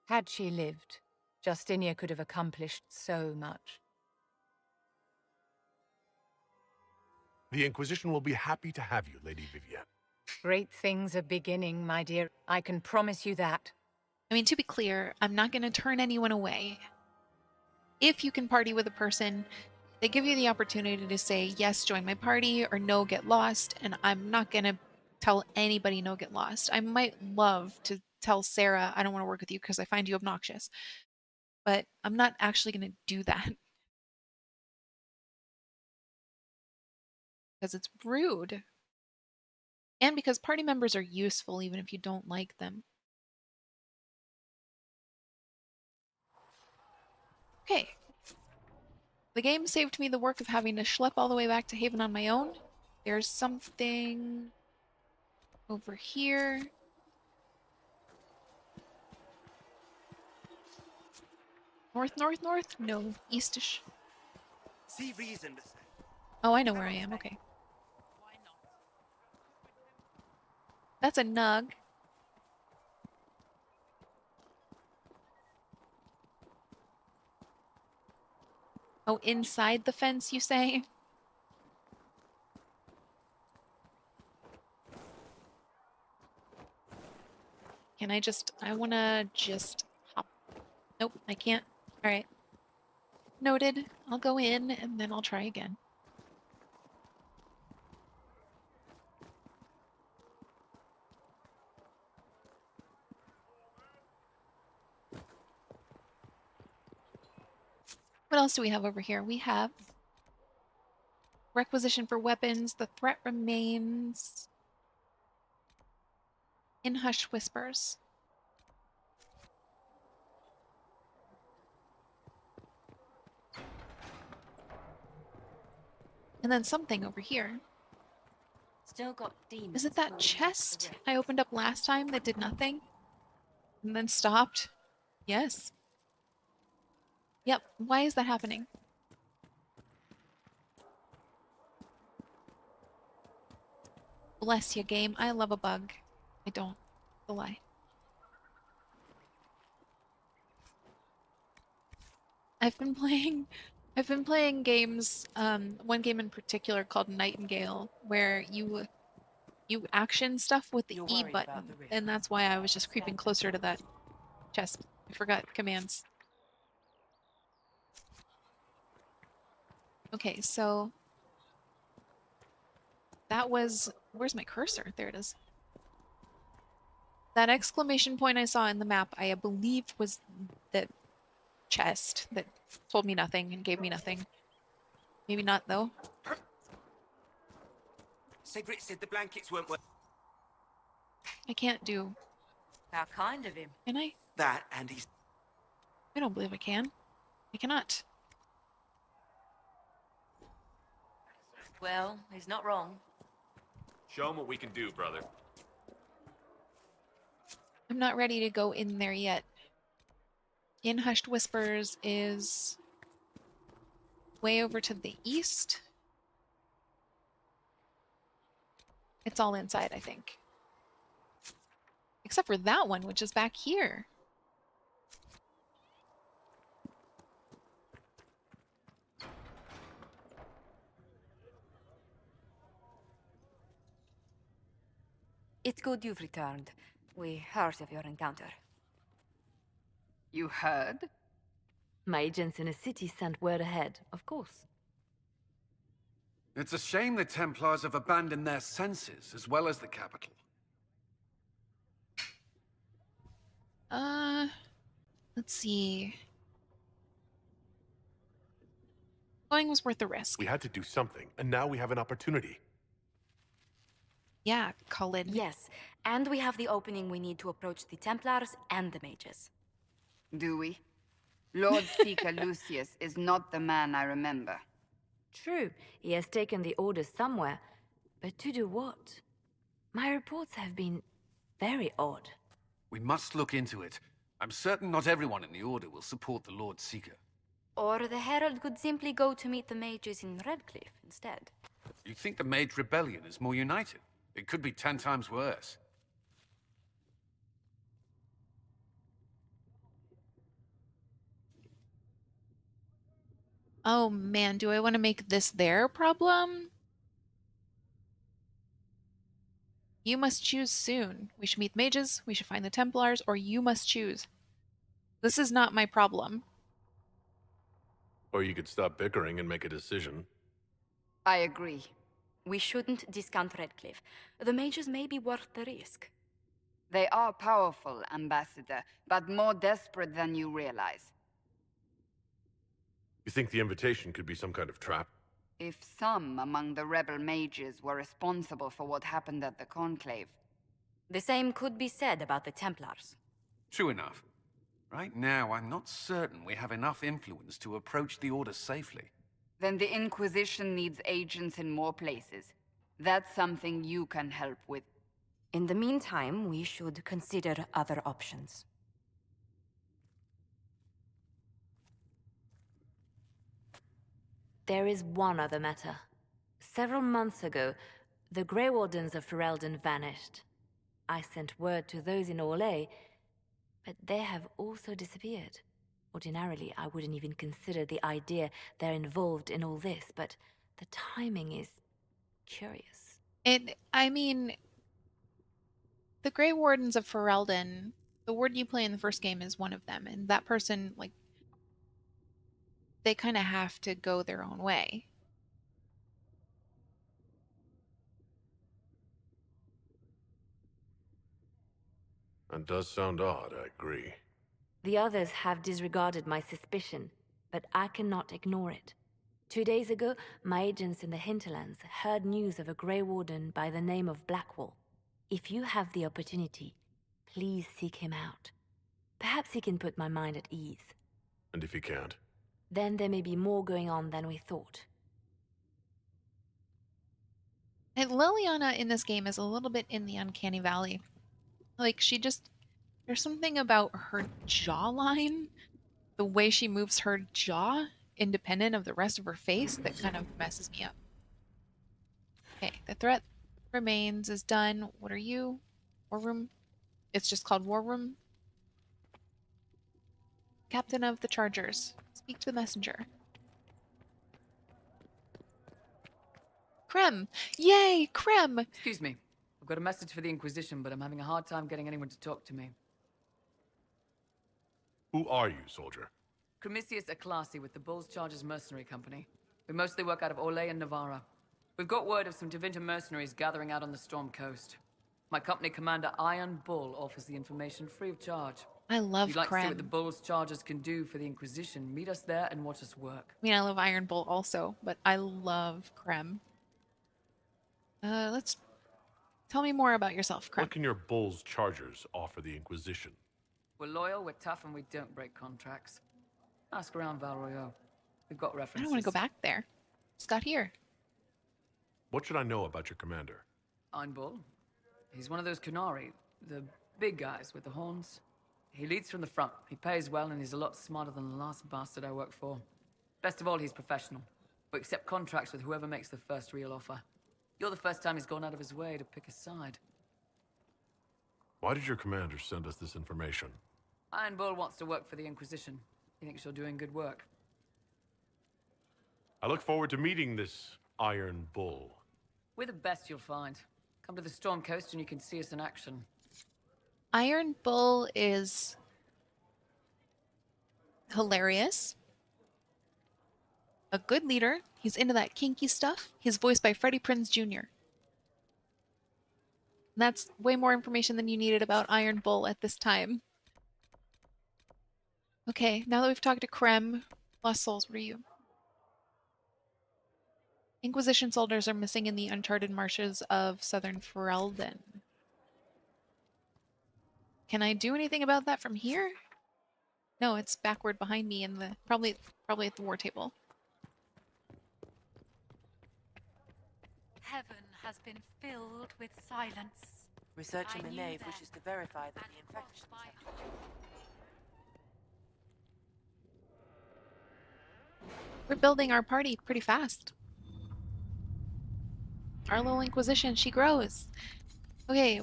Had she lived, Justinia could have accomplished so much. The Inquisition will be happy to have you, Lady Vivienne. Great things are beginning, my dear. I can promise you that. I mean, to be clear, I'm not going to turn anyone away. If you can party with a person, they give you the opportunity to say, yes, join my party, or no, get lost, and I'm not going to tell anybody no, get lost. I might love to tell Sara, I don't want to work with you because I find you obnoxious, but I'm not actually going to do that. Because it's rude. And because party members are useful even if you don't like them. Okay. The game saved me the work of having to schlep all the way back to Haven on my own. There's something over here. North, north, north? No, eastish. See reason to say. Oh, I know where I am. Okay. That's a nug. Oh, inside the fence, you say? Can I just... I want to just hop. Nope, I can't. All right. Noted. I'll go in, and then I'll try again. What else do we have over here? We have Requisition for weapons. The threat remains in hushed whispers. And then something over here. Still got demons. Is it that chest I opened up last time that did nothing? And then stopped? Yes. Yep. Why is that happening? Bless you, game. I love a bug. I don't. The lie. I've been playing games, one game in particular called Nightingale, where you action stuff with the E button, and that's why I was just creeping closer to that chest. I forgot commands. Okay, so that was... Where's my cursor? There it is. That exclamation point I saw in the map, I believe was the chest that told me nothing and gave me nothing. Maybe not, though. Cedric said the blankets weren't worth... I can't do... How kind of him. Can I? That, and he's... I don't believe I can. I cannot. Well, he's not wrong. Show him what we can do, brother. I'm not ready to go in there yet. In Hushed Whispers is way over to the east. It's all inside, I think. Except for that one, which is back here. It's good you've returned. We heard of your encounter. You heard? My agents in the city sent word ahead, of course. It's a shame the Templars have abandoned their senses, as well as the capital. Let's see. Going was worth the risk. We had to do something, and now we have an opportunity. Yeah, Colin. Yes, and we have the opening we need to approach the Templars and the mages. Do we? Lord Seeker Lucius is not the man I remember. True, he has taken the orders somewhere, but to do what? My reports have been very odd. We must look into it. I'm certain not everyone in the Order will support the Lord Seeker. Or the Herald could simply go to meet the mages in Redcliffe instead. You think the Mage Rebellion is more united? It could be 10 times worse. Oh man, do I want to make this their problem? You must choose soon. We should meet the mages, we should find the Templars, or you must choose. This is not my problem. Or you could stop bickering and make a decision. I agree. We shouldn't discount Redcliffe. The mages may be worth the risk. They are powerful, Ambassador, but more desperate than you realize. You think the invitation could be some kind of trap? If some among the rebel mages were responsible for what happened at the Conclave... The same could be said about the Templars. True enough. Right now, I'm not certain we have enough influence to approach the Order safely. Then the Inquisition needs agents in more places. That's something you can help with. In the meantime, we should consider other options. There is one other matter. Several months ago, the Grey Wardens of Ferelden vanished. I sent word to those in Orlais, but they have also disappeared. Ordinarily, I wouldn't even consider the idea they're involved in all this, but the timing is curious. I mean, the Grey Wardens of Ferelden, the warden you play in the first game is one of them, and that person, like, they kind of have to go their own way. That does sound odd, I agree. The others have disregarded my suspicion, but I cannot ignore it. 2 days ago, my agents in the Hinterlands heard news of a Grey Warden by the name of Blackwall. If you have the opportunity, please seek him out. Perhaps he can put my mind at ease. And if he can't? Then there may be more going on than we thought. And Liliana in this game is a little bit in the uncanny valley. Like, there's something about her jawline, the way she moves her jaw, independent of the rest of her face, that kind of messes me up. Okay, the threat remains is done. What are you? War room? It's just called War room. Captain of the Chargers. Speak to the messenger. Krem! Yay, Krem! Excuse me. I've got a message for the Inquisition, but I'm having a hard time getting anyone to talk to me. Who are you, soldier? Cremisius Aclasi with the Bulls Chargers Mercenary Company. We mostly work out of Orlais and Navarra. We've got word of some Tevinter mercenaries gathering out on the Storm Coast. My company commander, Iron Bull, offers the information free of charge. I love If you'd like to see Krem. what the Bulls Chargers can do for the Inquisition, meet us there and watch us work. I mean, I love Iron Bull also, but I love Krem. Let's... Tell me more about yourself, Krem. What can your Bulls Chargers offer the Inquisition? We're loyal, we're tough, and we don't break contracts. Ask around Val Royeaux. We've got I references. don't want to go back there. Just got here. What should I know about your commander? Iron Bull. He's one of those Kunari, the big guys with the horns. He leads from the front. He pays well, and he's a lot smarter than the last bastard I worked for. Best of all, he's professional. We accept contracts with whoever makes the first real offer. You're the first time he's gone out of his way to pick a side. Why did your commander send us this information? Iron Bull wants to work for the Inquisition. He thinks you're doing good work. I look forward to meeting this Iron Bull. We're the best you'll find. Come to the Storm Coast and you can see us in action. Iron Bull is hilarious. A good leader. He's into that kinky stuff. He's voiced by Freddie Prinze Jr. That's way more information than you needed about Iron Bull at this time. Okay, now that we've talked to Krem, Lost Souls, what are you? Inquisition soldiers are missing in the uncharted marshes of southern Ferelden. Can I do anything about that from here? No, it's backward behind me in the probably at the war table. Heaven has been filled with silence. Researcher I knew Minave that. wishes to verify that the infections have... We're building our party pretty fast. Our little Inquisition, she grows. Okay,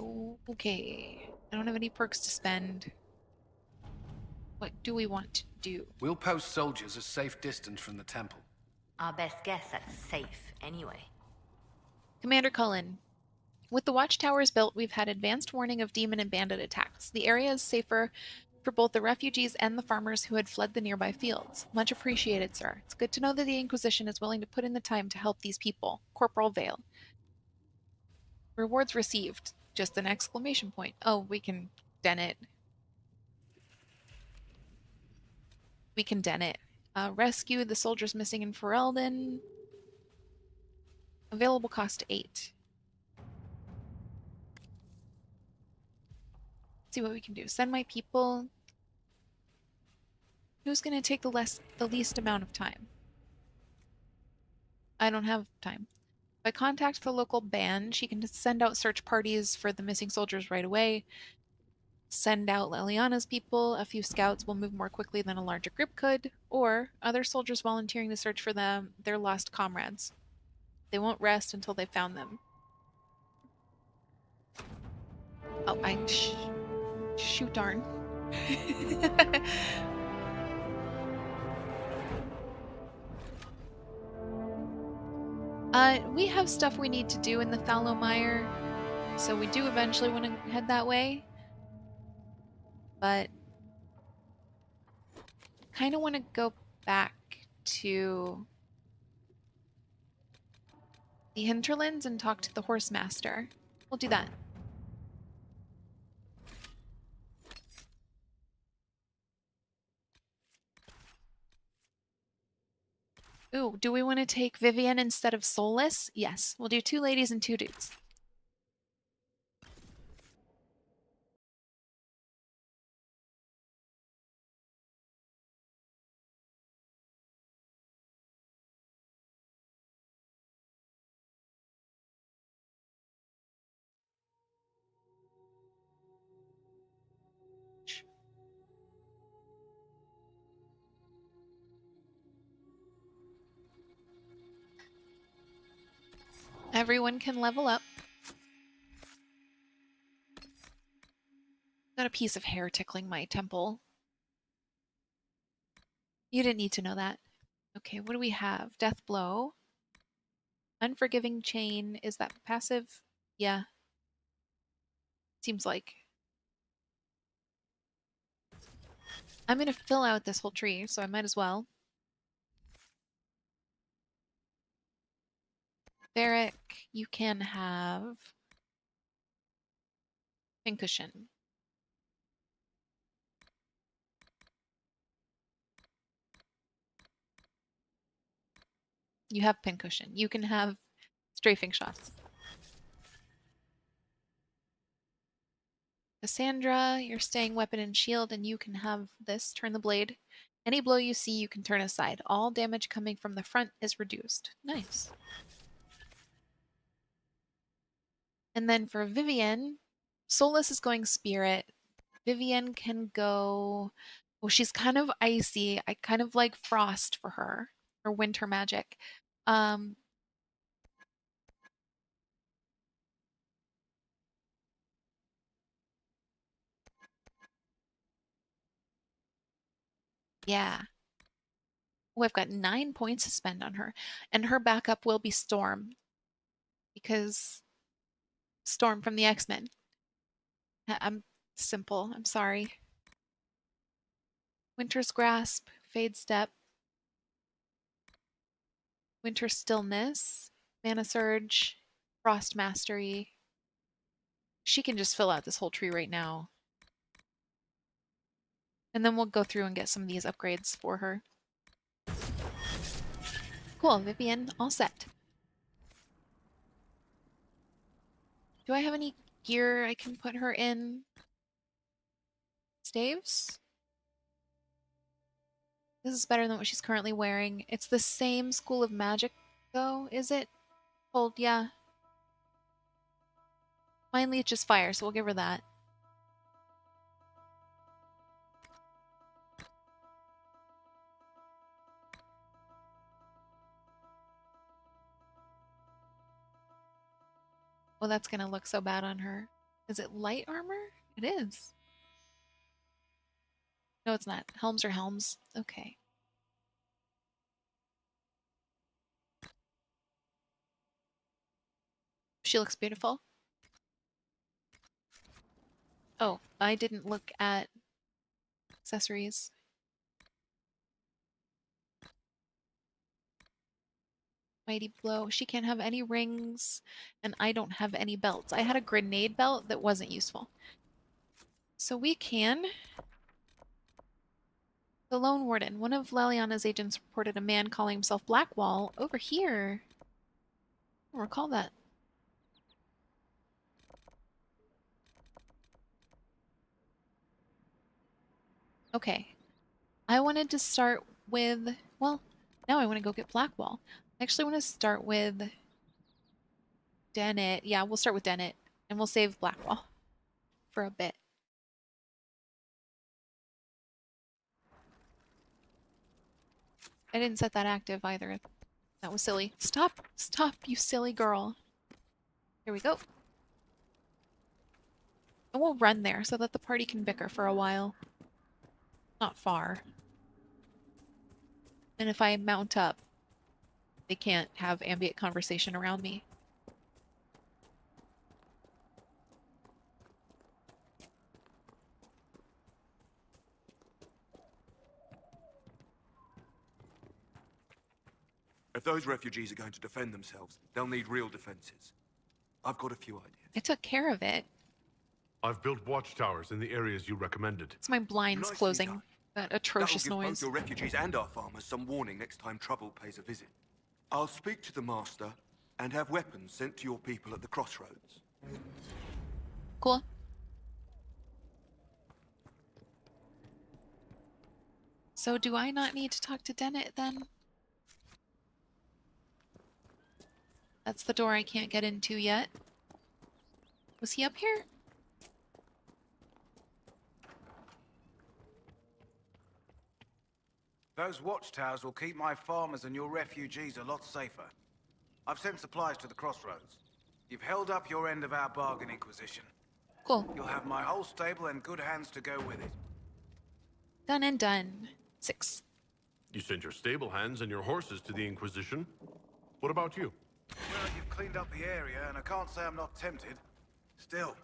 okay. I don't have any perks to spend. What do we want to do? We'll post soldiers a safe distance from the temple. Our best guess at safe, anyway. Commander Cullen, with the watchtowers built, we've had advanced warning of demon and bandit attacks. The area is safer for both the refugees and the farmers who had fled the nearby fields. Much appreciated, sir. It's good to know that the Inquisition is willing to put in the time to help these people. Corporal Vale. Rewards received. Just an exclamation point. Oh, we can Dennet. We can Dennet. Rescue the soldiers missing in Ferelden. Available cost 8. See what we can do. Send my people. Who's going to take the least amount of time? I don't have time. If I contact the local band, she can just send out search parties for the missing soldiers right away. Send out Liliana's people. A few scouts will move more quickly than a larger group could. Or other soldiers volunteering to search for their lost comrades. They won't rest until they've found them. Oh, shoot darn. We have stuff we need to do in the Thalomire, so we do eventually want to head that way. But kind of want to go back to the Hinterlands and talk to the Horsemaster. We'll do that. Ooh, do we want to take Vivienne instead of Soulless? Yes, we'll do 2 ladies and 2 dudes. Everyone can level up. Got a piece of hair tickling my temple. You didn't need to know that. Okay, what do we have? Death Blow. Unforgiving Chain. Is that passive? Yeah. Seems like. I'm going to fill out this whole tree, so I might as well. Varric, you can have Pincushion. You have Pincushion. You can have Strafing Shots. Cassandra, you're staying Weapon and Shield, and you can have this. Turn the blade. Any blow you see, you can turn aside. All damage coming from the front is reduced. Nice. And then for Vivienne, Soulless is going Spirit. Vivienne can go... Well, she's kind of icy. I kind of like Frost for her, or Winter Magic. Yeah. Oh, I've got 9 points to spend on her. And her backup will be Storm. Because Storm from the X-Men. I'm simple. I'm sorry. Winter's Grasp, Fade Step, Winter Stillness, Mana Surge, Frost Mastery. She can just fill out this whole tree right now. And then we'll go through and get some of these upgrades for her. Cool, Vivienne, all set. Do I have any gear I can put her in? Staves? This is better than what she's currently wearing. It's the same School of Magic, though, is it? Hold, yeah. Mind leeches fire, so we'll give her that. Oh, that's gonna look so bad on her. Is it light armor? It is. No, it's not. Helms are helms. Okay. She looks beautiful. Oh, I didn't look at accessories. Mighty Blow. She can't have any rings, and I don't have any belts. I had a grenade belt that wasn't useful. So we can... The Lone Warden. One of Leliana's agents reported a man calling himself Blackwall over here. I don't recall that. Okay. I wanted to start with... Well, now I want to go get Blackwall. I actually want to start with Dennet. Yeah, we'll start with Dennet, and we'll save Blackwall for a bit. I didn't set that active either. That was silly. Stop! Stop, you silly girl. Here we go. And we'll run there so that the party can bicker for a while. Not far. And if I mount up, they can't have ambient conversation around me. If those refugees are going to defend themselves, they'll need real defenses. I've got a few ideas. I took care of it. I've built watchtowers in the areas you recommended. It's my blinds closing. That That'll atrocious give both noise. your refugees and our farmers some warning next time trouble pays a visit. I'll speak to the master and have weapons sent to your people at the crossroads. Cool. So do I not need to talk to Dennet then? That's the door I can't get into yet. Was he up here? Those watchtowers will keep my farmers and your refugees a lot safer. I've sent supplies to the crossroads. You've held up your end of our bargain, Inquisition. Cool. You'll have my whole stable and good hands to go with it. Done and done. 6. You sent your stable hands and your horses to the Inquisition. What about you? Well, you've cleaned up the area, and I can't say I'm not tempted. Still,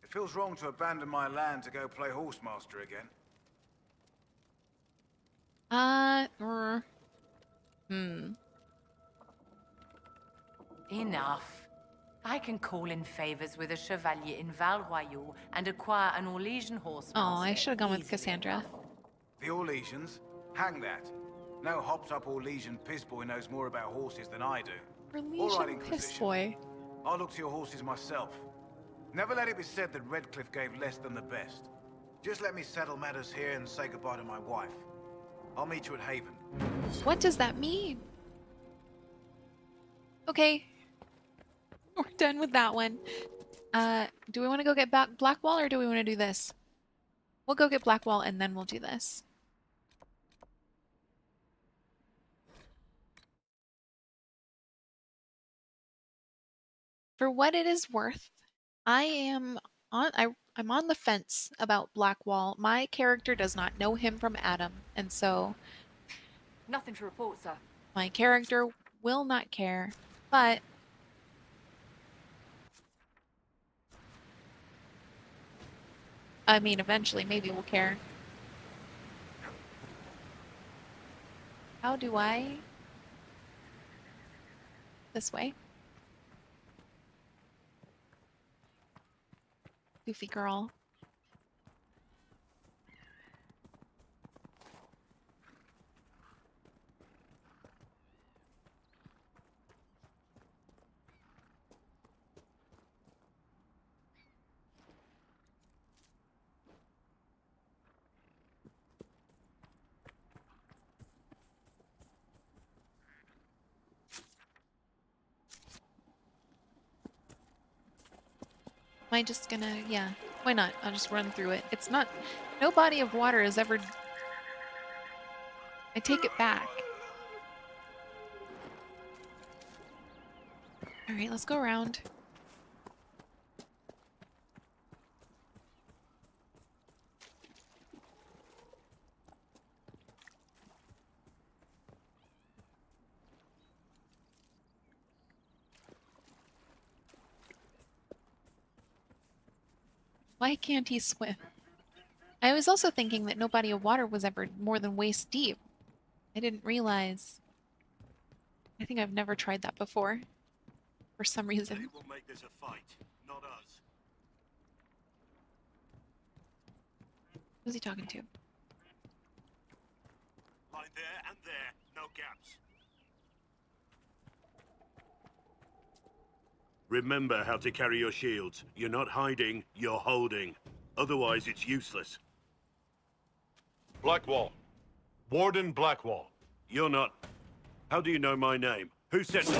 it feels wrong to abandon my land to go play Horsemaster again. Enough. I can call in favors with a chevalier in Val Royal and acquire an Orlesian horse. Oh, I should have gone with Cassandra. The Orlesians? Hang that. No hopped-up Orlesian pissboy knows more about horses than I do. All right, Orlesian Inquisition. piss boy. I'll look to your horses myself. Never let it be said that Redcliffe gave less than the best. Just let me settle matters here and say goodbye to my wife. I'll meet you at Haven. What does that mean? Okay. We're done with that one. Do we want to go get back Blackwall or do we want to do this? We'll go get Blackwall and then we'll do this. For what it is worth, I'm on the fence about Blackwall. My character does not know him from Adam, and so Nothing to report, sir. my character will not care. But I mean, eventually maybe we'll care. How do I? This way. Goofy girl. Am I just gonna, yeah, why not? I'll just run through it. It's not, no body of water is ever, I take it back. All right, let's go around. Why can't he swim? I was also thinking that no body of water was ever more than waist deep. I didn't realize. I think I've never tried that before. For some reason. They will make this a fight, not us. Who's he talking to? Line there and there, no gaps. Remember how to carry your shields. You're not hiding, you're holding. Otherwise, it's useless. Blackwall. Warden Blackwall. You're not. How do you know my name? Who sent me?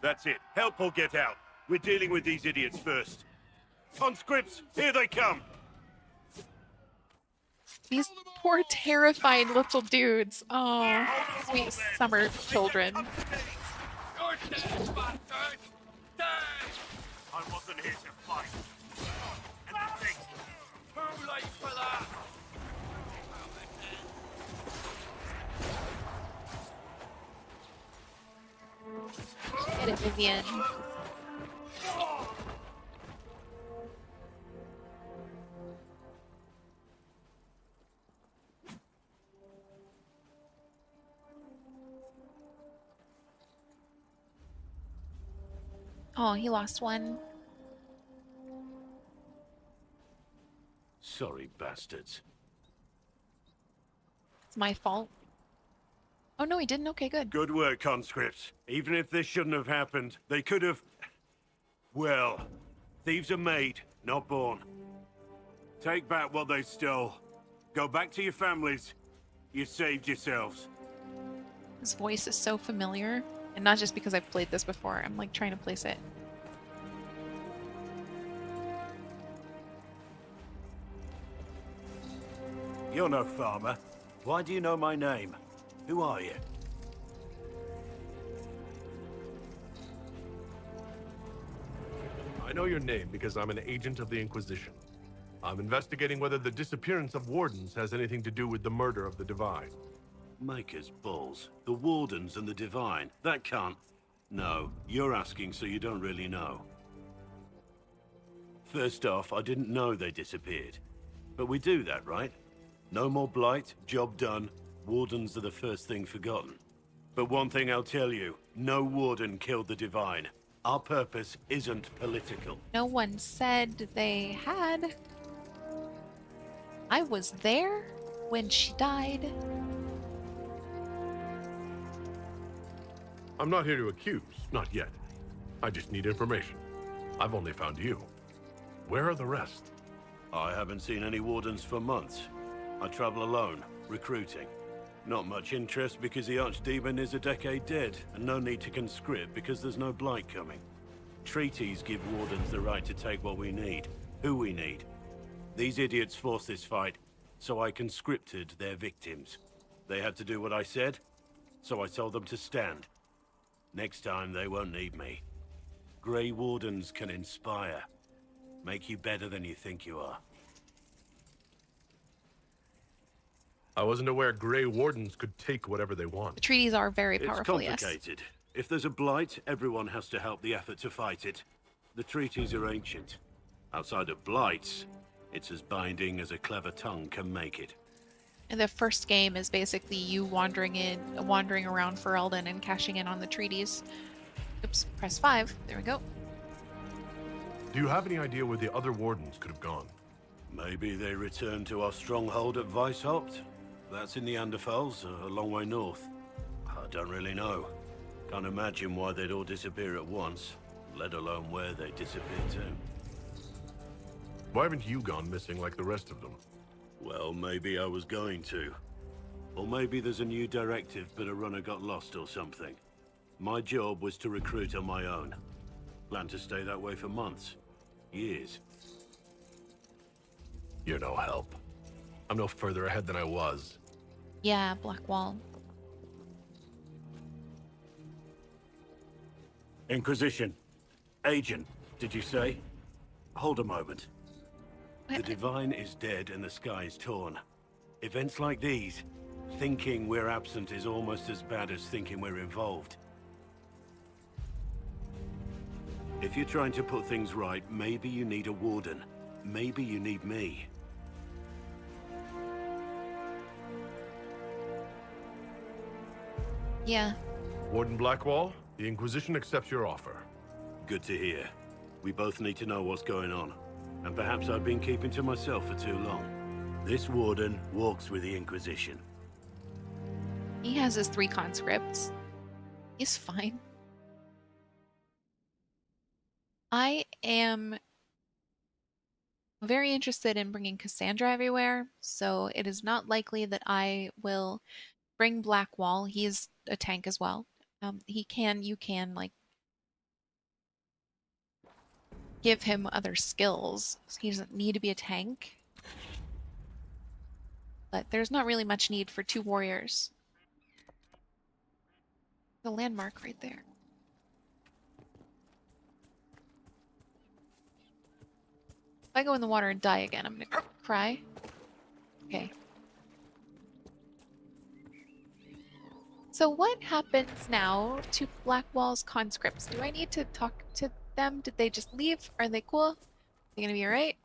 That's it. Help or get out. We're dealing with these idiots first. Conscripts, here they come! These poor terrified little dudes. Oh, sweet summer children. I wasn't here to fight. And to think, too late for that! Get it, Vivienne. Oh, he lost one. Sorry, bastards. It's my fault. Oh no, he didn't? Okay, good. Good work, conscripts. Even if this shouldn't have happened, they could have... Well, thieves are made, not born. Take back what they stole. Go back to your families. You saved yourselves. His voice is so familiar. And not just because I've played this before. I'm like trying to place it. You're no farmer. Why do you know my name? Who are you? I know your name because I'm an agent of the Inquisition. I'm investigating whether the disappearance of Wardens has anything to do with the murder of the Divine. Maker's balls. The Wardens and the Divine. That can't... No, you're asking so you don't really know. First off, I didn't know they disappeared. But we do that, right? No more blight, job done. Wardens are the first thing forgotten. But one thing I'll tell you, no Warden killed the Divine. Our purpose isn't political. No one said they had. I was there when she died. I'm not here to accuse, not yet. I just need information. I've only found you. Where are the rest? I haven't seen any Wardens for months. I travel alone, recruiting. Not much interest because the Archdemon is a decade dead, and no need to conscript because there's no blight coming. Treaties give Wardens the right to take what we need, who we need. These idiots forced this fight, so I conscripted their victims. They had to do what I said, so I told them to stand. Next time, they won't need me. Grey Wardens can inspire. Make you better than you think you are. I wasn't aware Grey Wardens could take whatever they want. The treaties are very powerful, It's complicated. If there's a blight, everyone has to help the effort to fight it. The treaties are ancient. Outside of blights, it's as binding as a clever tongue can make it. And the first game is basically you wandering around Ferelden and cashing in on the treaties. Oops, press 5. There we go. Do you have any idea where the other Wardens could have gone? Maybe they returned to our stronghold at Weishaupt? That's in the Anderfels, a long way north. I don't really know. Can't imagine why they'd all disappear at once, let alone where they disappeared to. Why haven't you gone missing like the rest of them? Well, maybe I was going to. Or maybe there's a new directive but a runner got lost or something. My job was to recruit on my own. Plan to stay that way for months. Years. You're no help. I'm no further ahead than I was. Yeah, Blackwall. Inquisition. Agent, did you say? Hold a moment. The Divine is dead and the sky is torn. Events like these, thinking we're absent is almost as bad as thinking we're involved. If you're trying to put things right, maybe you need a Warden. Maybe you need me. Yeah. Warden Blackwall, the Inquisition accepts your offer. Good to hear. We both need to know what's going on. And perhaps I've been keeping to myself for too long. This Warden walks with the Inquisition. He has his 3 conscripts. He's fine. I am very interested in bringing Cassandra everywhere, so it is not likely that I will bring Blackwall. He's a tank as well. You can, like, give him other skills. So he doesn't need to be a tank. But there's not really much need for 2 warriors. The landmark right there. If I go in the water and die again, I'm gonna cry. Okay. So what happens now to Blackwall's conscripts? Do I need to talk to them? Did they just leave? Are they cool? Are they gonna be alright?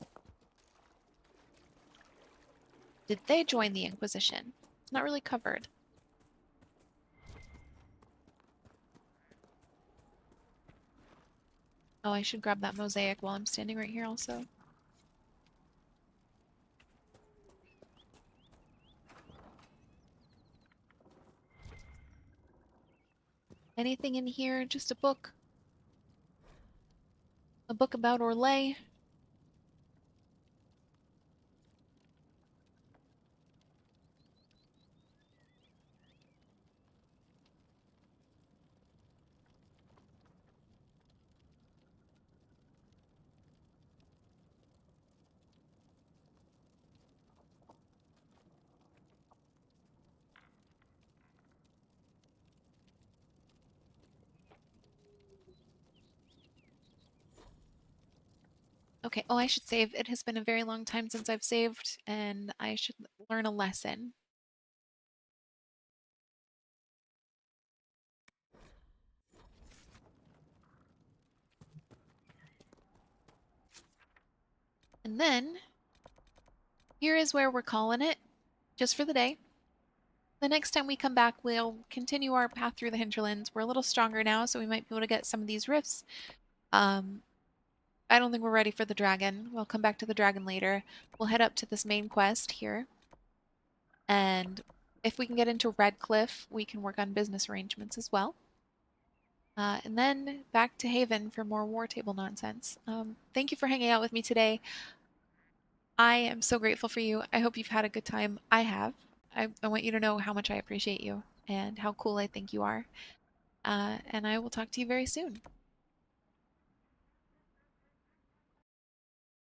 Did they join the Inquisition? It's not really covered. Oh, I should grab that mosaic while I'm standing right here also. Anything in here? Just a book. A book about Orlais. Okay, oh, I should save. It has been a very long time since I've saved, and I should learn a lesson. And then, here is where we're calling it, just for the day. The next time we come back, we'll continue our path through the Hinterlands. We're a little stronger now, so we might be able to get some of these rifts. I don't think we're ready for the dragon. We'll come back to the dragon later. We'll head up to this main quest here. And if we can get into Redcliffe, we can work on business arrangements as well. And then back to Haven for more war table nonsense. Thank you for hanging out with me today. I am so grateful for you. I hope you've had a good time. I have. I want you to know how much I appreciate you and how cool I think you are. And I will talk to you very soon.